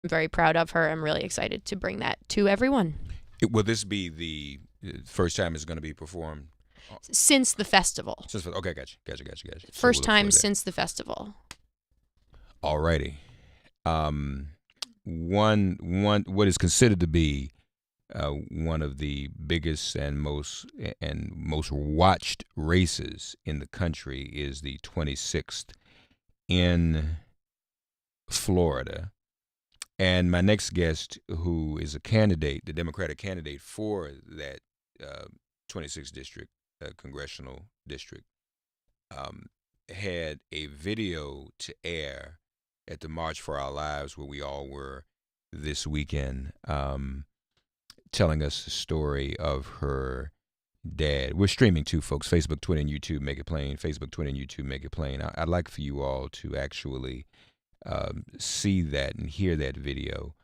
I'm very proud of her. I'm really excited to bring that to everyone. Will this be the first time it's going to be performed? Since the festival. Okay, gotcha. So we'll First look time forward to that. since the festival. Alrighty. One what is considered to be one of the biggest and most watched races in the country is the 26th in Florida. And my next guest, who is a candidate, the Democratic candidate for that 26th district, congressional district, had a video to air at the March for Our Lives, where we all were this weekend, telling us the story of her dad. We're streaming too, folks. Facebook, Twitter, and YouTube, make it plain. Facebook, Twitter, and YouTube, make it plain. I'd like for you all to actually see that and hear that video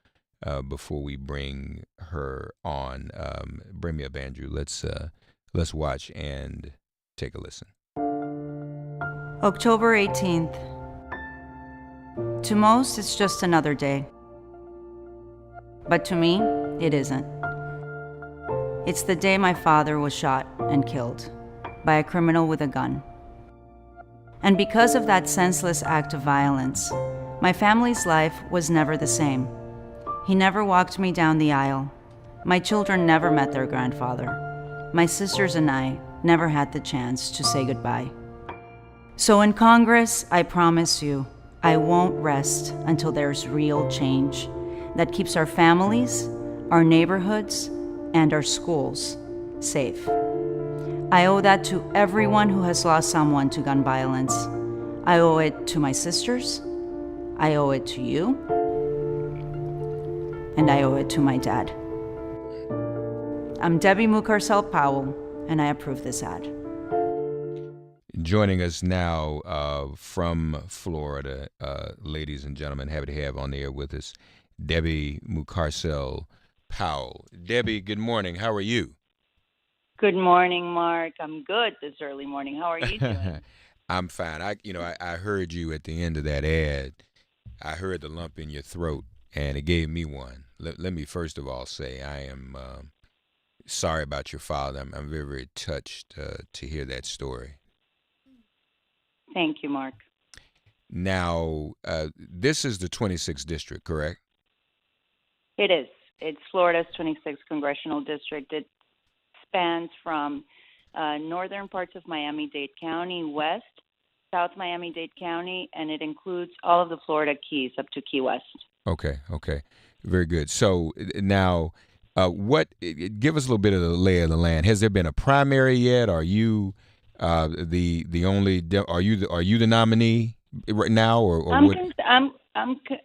before we bring her on. Bring me up, Andrew. Let's watch and take a listen. October 18th. To most, it's just another day. But to me, it isn't. It's the day my father was shot and killed by a criminal with a gun. And because of that senseless act of violence, my family's life was never the same. He never walked me down the aisle. My children never met their grandfather. My sisters and I never had the chance to say goodbye. So in Congress, I promise you, I won't rest until there's real change that keeps our families, our neighborhoods, and our schools safe. I owe that to everyone who has lost someone to gun violence. I owe it to my sisters, I owe it to you, and I owe it to my dad. I'm Debbie Mucarsel-Powell, and I approve this ad. Joining us now from Florida, ladies and gentlemen, happy to have on the air with us Debbie Mucarsel-Powell. Debbie, good morning. How are you? Good morning, Mark. I'm good this early morning. How are you doing? I'm fine. I heard you at the end of that ad. I heard the lump in your throat, and it gave me one. Let me first of all say I am sorry about your father. I'm very, very touched to hear that story. Thank you, Mark. Now, this is the 26th district, correct? It is. It's Florida's 26th congressional district. It spans from northern parts of Miami-Dade County west, South Miami-Dade County, and it includes all of the Florida Keys up to Key West. Okay. Very good. So now, give us a little bit of the lay of the land. Has there been a primary yet? Are you the only? Are you the nominee right now, or what?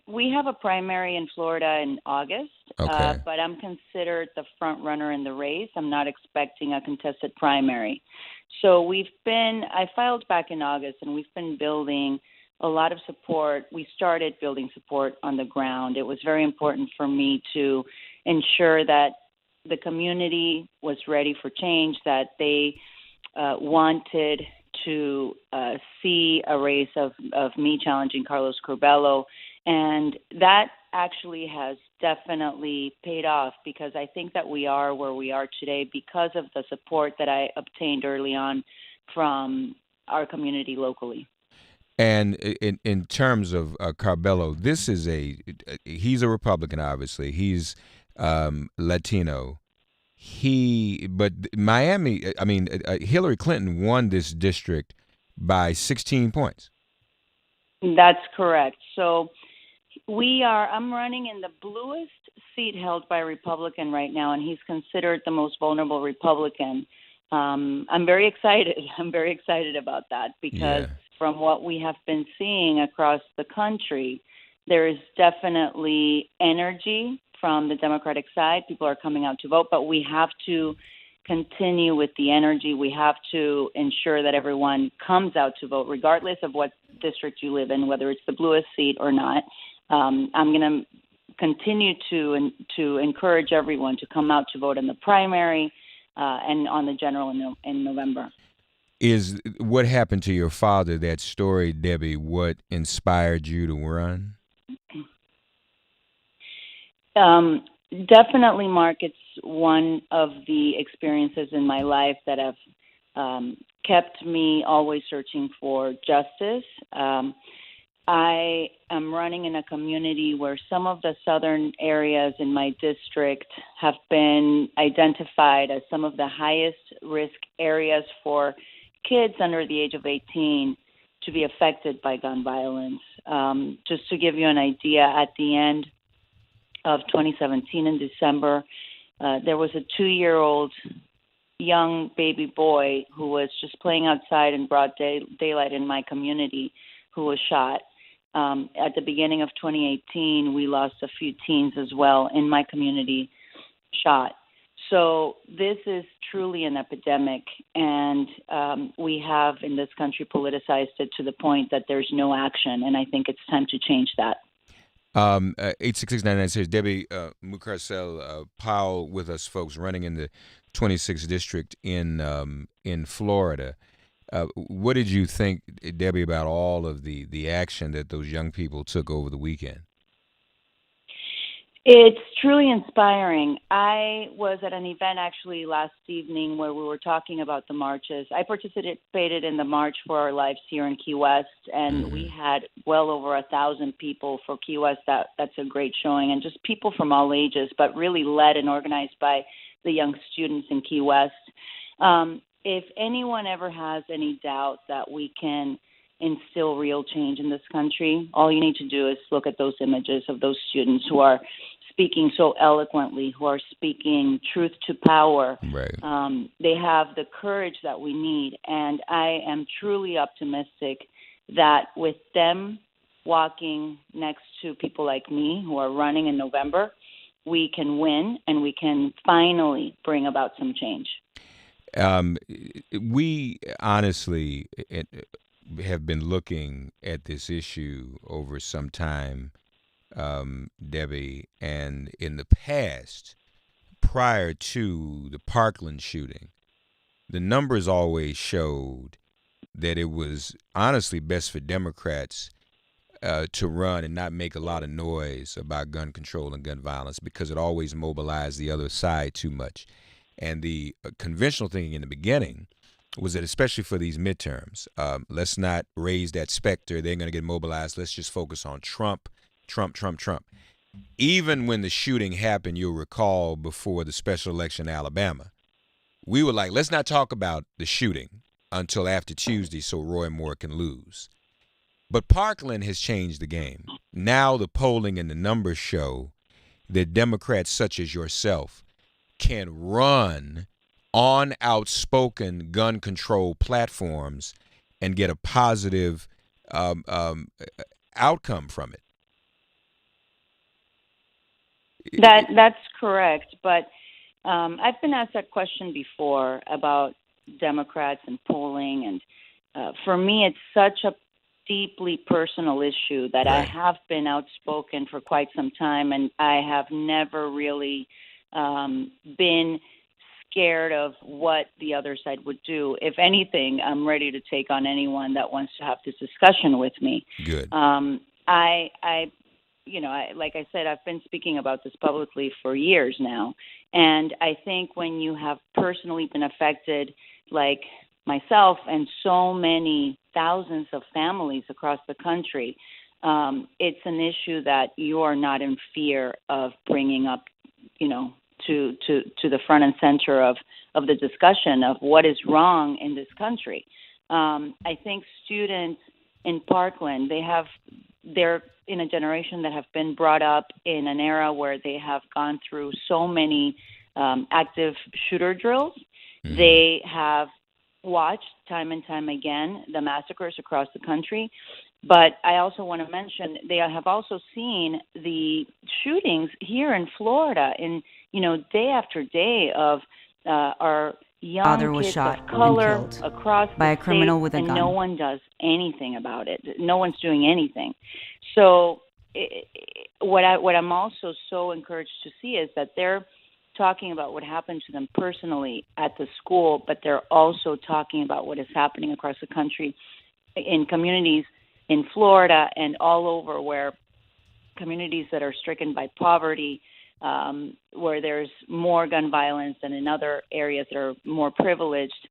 We have a primary in Florida in August, Okay. But I'm considered the front runner in the race. I'm not expecting a contested primary. So I filed back in August, and we've been building a lot of support. We started building support on the ground. It was very important for me to ensure that the community was ready for change, that they wanted to see a race of me challenging Carlos Curbelo. And that actually has definitely paid off, because I think that we are where we are today because of the support that I obtained early on from our community locally. And in terms of Curbelo, he's a Republican, obviously. He's Latino. But Hillary Clinton won this district by 16 points. That's correct. So I'm running in the bluest seat held by a Republican right now, and he's considered the most vulnerable Republican. I'm very excited. I'm very excited about that, because from what we have been seeing across the country, there is definitely energy from the Democratic side. People are coming out to vote, but we have to continue with the energy. We have to ensure that everyone comes out to vote, regardless of what district you live in, whether it's the bluest seat or not. I'm going to continue to encourage everyone to come out to vote in the primary and on the general in November. Is what happened to your father, that story, Debbie, what inspired you to run? Definitely, Mark. It's one of the experiences in my life that have kept me always searching for justice. I am running in a community where some of the southern areas in my district have been identified as some of the highest risk areas for kids under the age of 18 to be affected by gun violence. Just to give you an idea, at the end of 2017 in December, there was a 2-year-old young baby boy who was just playing outside in broad daylight in my community who was shot. At the beginning of 2018, we lost a few teens as well in my community shot. So this is truly an epidemic, and we have in this country politicized it to the point that there's no action, and I think it's time to change that. 86699 says Debbie Mucarsel-Powell with us, folks, running in the 26th district in Florida. What did you think, Debbie, about all of the action that those young people took over the weekend? It's truly inspiring. I was at an event actually last evening where we were talking about the marches. I participated in the March for Our Lives here in Key West, and we had well over 1,000 people for Key West. That's a great showing, and just people from all ages, but really led and organized by the young students in Key West. If anyone ever has any doubt that we can instill real change in this country, all you need to do is look at those images of those students who are speaking so eloquently, who are speaking truth to power. Right. They have the courage that we need, and I am truly optimistic that with them walking next to people like me who are running in November, we can win and we can finally bring about some change. We honestly have been looking at this issue over some time, Debbie, and in the past, prior to the Parkland shooting, the numbers always showed that it was honestly best for Democrats to run and not make a lot of noise about gun control and gun violence because it always mobilized the other side too much. And the conventional thinking in the beginning was that, especially for these midterms, let's not raise that specter. They're going to get mobilized. Let's just focus on Trump, Trump, Trump, Trump. Even when the shooting happened, you'll recall before the special election in Alabama, we were like, let's not talk about the shooting until after Tuesday so Roy Moore can lose. But Parkland has changed the game. Now the polling and the numbers show that Democrats such as yourself can run on outspoken gun control platforms and get a positive outcome from it. That's correct, but I've been asked that question before about Democrats and polling, and for me, it's such a deeply personal issue that I have been outspoken for quite some time, and I have never really been scared of what the other side would do. If anything, I'm ready to take on anyone that wants to have this discussion with me. Good. Like I said, I've been speaking about this publicly for years now. And I think when you have personally been affected, like myself and so many thousands of families across the country, it's an issue that you are not in fear of bringing up, to the front and center of the discussion of what is wrong in this country. I think students in Parkland, they're in a generation that have been brought up in an era where they have gone through so many active shooter drills. Mm-hmm. They have watched time and time again the massacres across the country. But I also want to mention they have also seen the shootings here in Florida in, day after day of our young Father was kids shot of color and killed across by the a criminal state, with a and gun. no one does anything about it. No one's doing anything. So what I'm also so encouraged to see is that they're talking about what happened to them personally at the school, but they're also talking about what is happening across the country in communities in Florida and all over, where communities that are stricken by poverty, where there's more gun violence than in other areas that are more privileged,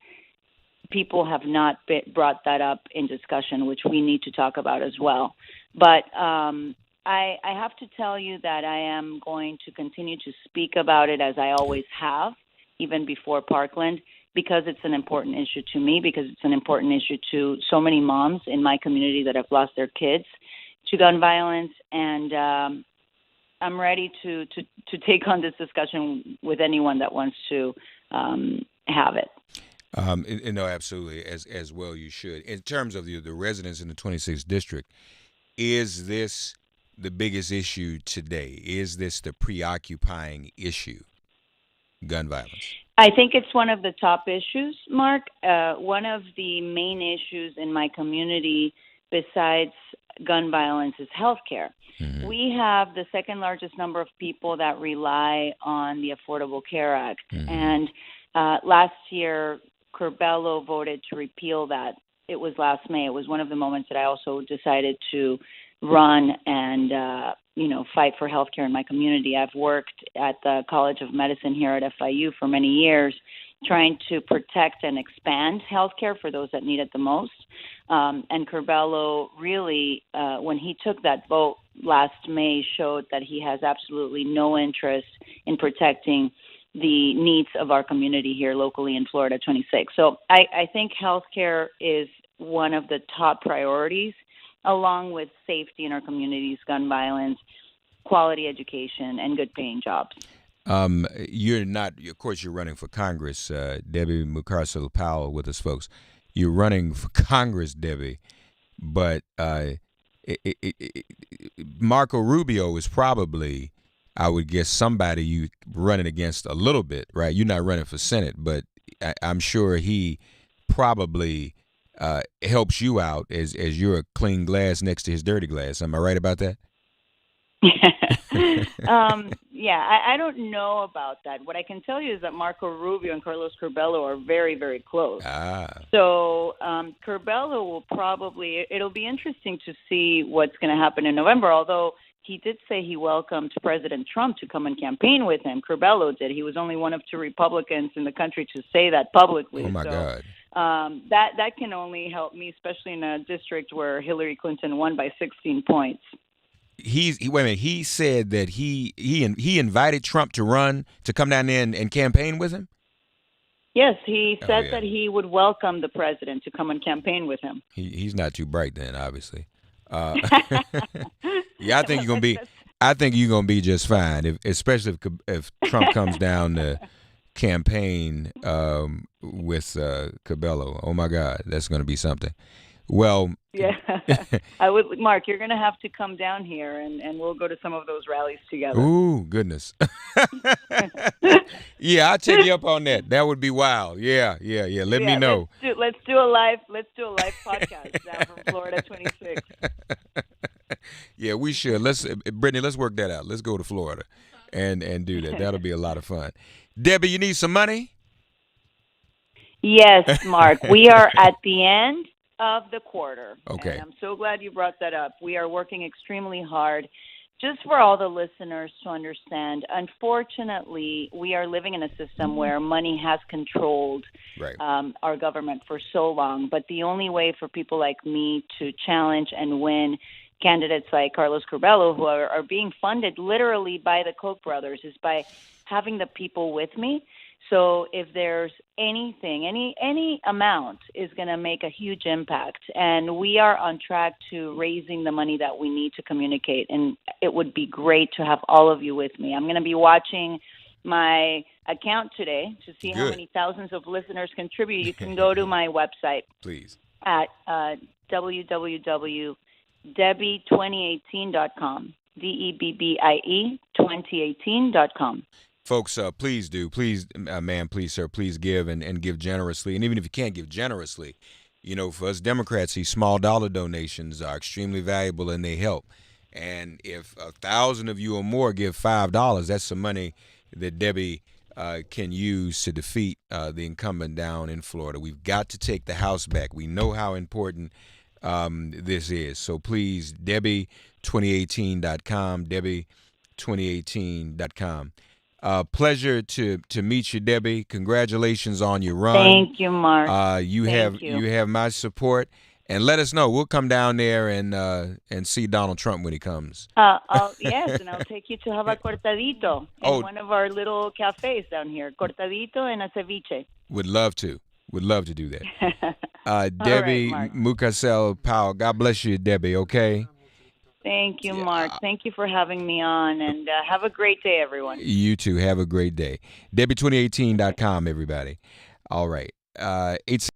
people have not brought that up in discussion, which we need to talk about as well. But I have to tell you that I am going to continue to speak about it as I always have, even before Parkland, because it's an important issue to me, because it's an important issue to so many moms in my community that have lost their kids to gun violence. And I'm ready to take on this discussion with anyone that wants to have it. No, absolutely, as well you should. In terms of the residents in the 26th district, is this the biggest issue today? Is this the preoccupying issue, gun violence? I think it's one of the top issues, Mark. One of the main issues in my community besides gun violence is healthcare. Mm-hmm. We have the second largest number of people that rely on the Affordable Care Act. Mm-hmm. And last year, Curbelo voted to repeal that. It was last May. It was one of the moments that I also decided to run and, fight for healthcare in my community. I've worked at the College of Medicine here at FIU for many years, trying to protect and expand healthcare for those that need it the most. And Curbelo really, when he took that vote last May, showed that he has absolutely no interest in protecting the needs of our community here locally in Florida 26. So I think healthcare is one of the top priorities, along with safety in our communities, gun violence, quality education, and good paying jobs. You're not, of course, you're running for Congress, Debbie Mucarsel-Powell with us, folks. You're running for Congress, Debbie, but Marco Rubio is probably, I would guess, somebody you running against a little bit, right? You're not running for Senate, but I'm sure he probably helps you out as you're a clean glass next to his dirty glass. Am I right about that? I don't know about that. What I can tell you is that Marco Rubio and Carlos Curbelo are very, very close. So Curbelo will probably, it'll be interesting to see what's going to happen in November, although he did say he welcomed President Trump to come and campaign with him. Curbelo did. He was only one of two Republicans in the country to say that publicly. Oh, my God. That can only help me, especially in a district where Hillary Clinton won by 16 points. Wait a minute. He said that he invited Trump to come down there and campaign with him? Yes, he said that he would welcome the president to come and campaign with him. He's not too bright then, obviously. Yeah, I think you're gonna be just fine, especially if Trump comes down to campaign with Curbelo. Oh my God, that's gonna be something. Well, yeah, Mark, you're gonna have to come down here, and we'll go to some of those rallies together. Ooh, goodness. Yeah, I'll take you up on that. That would be wild. Yeah. Let me know. Let's do a live podcast down from Florida 26. Yeah, we should. Brittany, let's work that out. Let's go to Florida and do that. That'll be a lot of fun. Debbie, you need some money? Yes, Mark. We are at the end of the quarter. Okay. And I'm so glad you brought that up. We are working extremely hard. Just for all the listeners to understand, unfortunately, we are living in a system where money has controlled our government for so long. But the only way for people like me to challenge and win candidates like Carlos Curbelo, who are being funded literally by the Koch brothers, is by having the people with me. So if there's anything, any amount is going to make a huge impact. And we are on track to raising the money that we need to communicate. And it would be great to have all of you with me. I'm going to be watching my account today to see how many thousands of listeners contribute. You can go to my website. Please. At www.debbie2018.com. DEBBIE 2018.com. Folks, please do. Please, ma'am, please, sir, please give and give generously. And even if you can't give generously, for us Democrats, these small dollar donations are extremely valuable and they help. And if 1,000 of you or more give $5, that's some money that Debbie can use to defeat the incumbent down in Florida. We've got to take the House back. We know how important this is. So please, Debbie2018.com, Debbie Debbie2018.com. Pleasure to meet you, Debbie. Congratulations on your run. Thank you, Mark. You Thank you. have my support, and let us know. We'll come down there and see Donald Trump when he comes. Yes, and I'll take you to have a cortadito in one of our little cafes down here. Cortadito and a ceviche. Would love to do that. All Debbie right, Mucarsel-Powell. God bless you, Debbie. Okay. Thank you, Mark. Thank you for having me on, and have a great day, everyone. You too. Have a great day. Debbie2018.com, everybody. All right.